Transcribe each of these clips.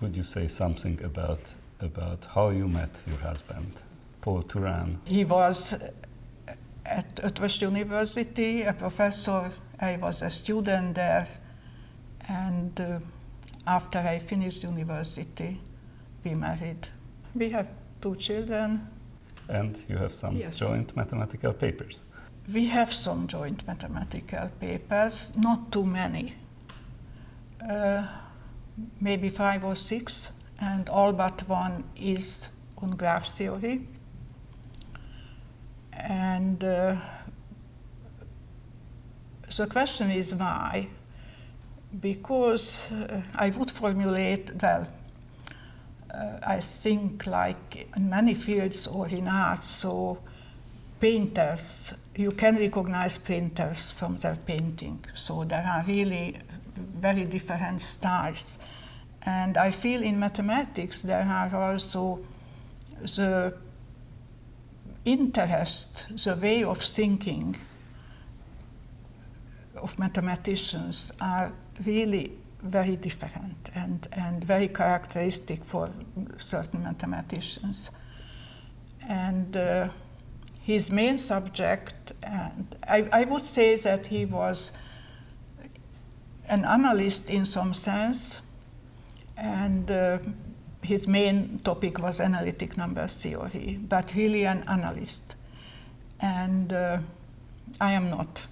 would you say something about how you met your husband, Paul Tura? He was at Eötvös University, a professor. I was a student there, and after I finished university, we married. We have 2 children. And you have some joint mathematical papers. We have some joint mathematical papers, not too many. Maybe 5 or 6, and all but one is on graph theory. And the question is why? Because I would formulate, I think like in many fields or in art, so painters, you can recognize painters from their painting. So there are really very different styles. And I feel in mathematics there are also the interest, the way of thinking of mathematicians are really very different and very characteristic for certain mathematicians. And his main subject, and I would say that he was an analyst in some sense, and his main topic was analytic number theory, but really an analyst. And I am not.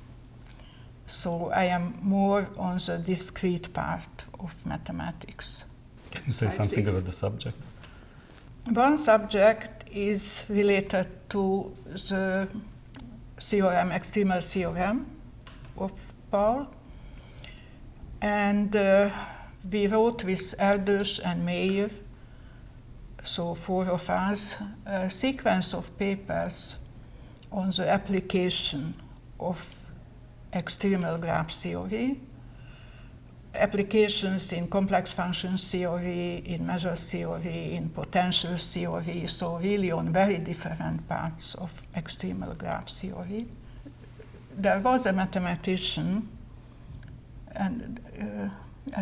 So I am more on the discrete part of mathematics. Can you say something about the subject? One subject is related to the theorem, extremal theorem of Paul. And we wrote with Erdős and Meyer, so 4 of us, a sequence of papers on the application of extremal graph theory, applications in complex functions theory, in measure theory, in potential theory, so really on very different parts of extremal graph theory. There was a mathematician, and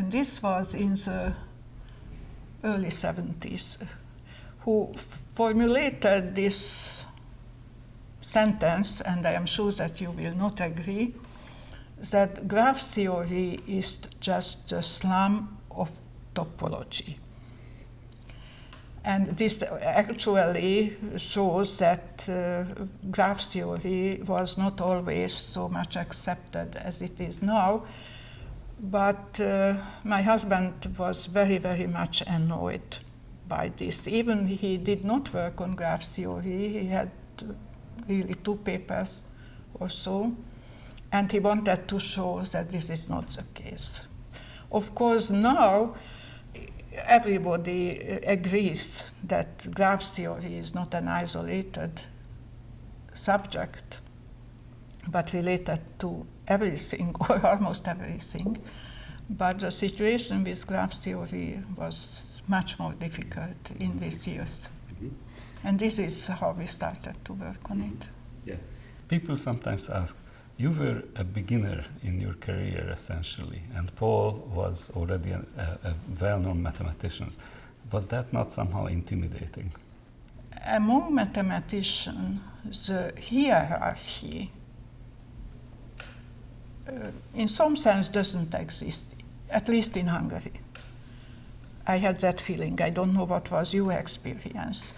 this was in the early 70s, who formulated this sentence, and I am sure that you will not agree, that graph theory is just the slum of topology. And this actually shows that graph theory was not always so much accepted as it is now. But my husband was very, very much annoyed by this. Even he did not work on graph theory. He had really 2 papers or so. And he wanted to show that this is not the case. Of course, now everybody agrees that graph theory is not an isolated subject, but related to everything, or almost everything. But the situation with graph theory was much more difficult in these years. Mm-hmm. And this is how we started to work on it. Yeah. People sometimes ask, you were a beginner in your career, essentially, and Paul was already a well-known mathematician. Was that not somehow intimidating? Among mathematicians, the hierarchy in some sense doesn't exist, at least in Hungary. I had that feeling. I don't know what was your experience.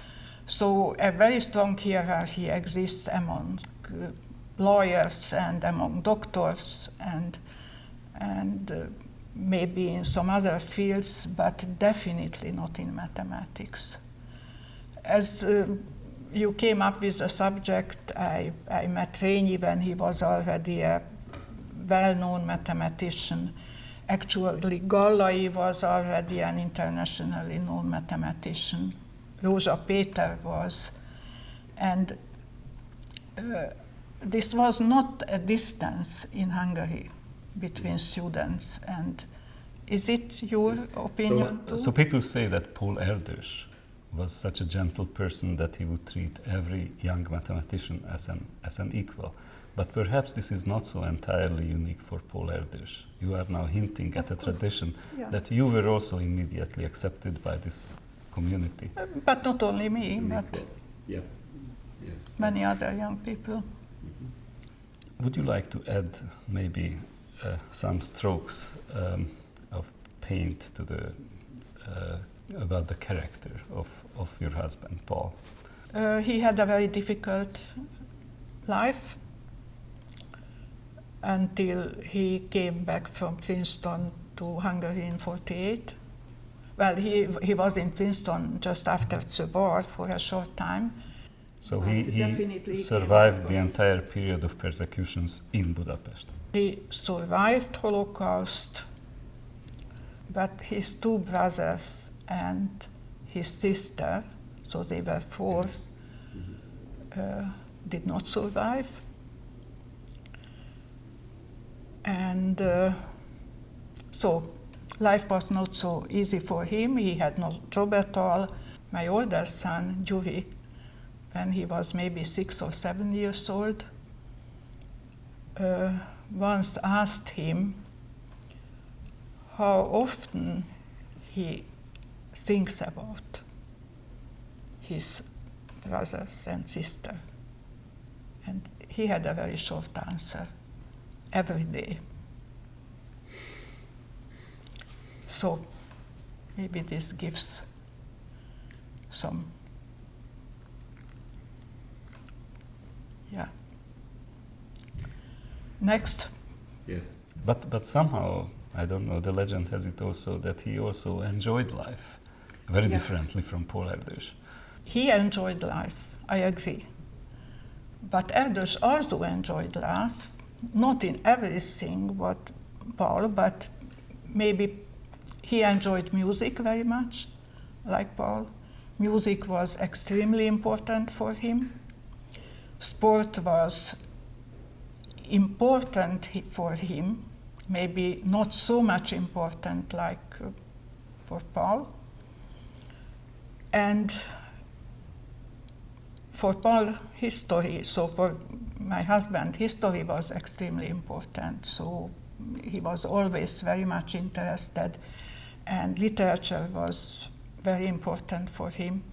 So a very strong hierarchy exists among lawyers and among doctors and maybe in some other fields, but definitely not in mathematics. As you came up with the subject, I met Rényi when he was already a well-known mathematician. Actually, Gallai was already an internationally known mathematician. Rózsa Péter was. And this was not a distance in Hungary between students. And is it your opinion too? So people say that Paul Erdős was such a gentle person that he would treat every young mathematician as an equal. But perhaps this is not so entirely unique for Paul Erdős. You are now hinting at a tradition that you were also immediately accepted by this community. But not only me, but yes, many other young people. Would you like to add maybe some strokes of paint to the about the character of your husband, Paul? He had a very difficult life until he came back from Princeton to Hungary in 1948. Well, he was in Princeton just after the war for a short time. So he survived the entire period of persecutions in Budapest. He survived Holocaust, but his two brothers and his sister, so they were four, did not survive. And so life was not so easy for him. He had no job at all. My older son, Yuri, when he was maybe 6 or 7 years old, once asked him how often he thinks about his brothers and sister. And he had a very short answer: every day. So maybe this gives some, Next. Yeah. But somehow, I don't know, the legend has it also that he also enjoyed life very differently from Paul Erdős. He enjoyed life, I agree. But Erdős also enjoyed life, not in everything what Paul, but maybe he enjoyed music very much, like Paul. Music was extremely important for him. Sport was important for him, maybe not so much important like for Paul. And for Paul, history, so for my husband, history was extremely important. So he was always very much interested, and literature was very important for him.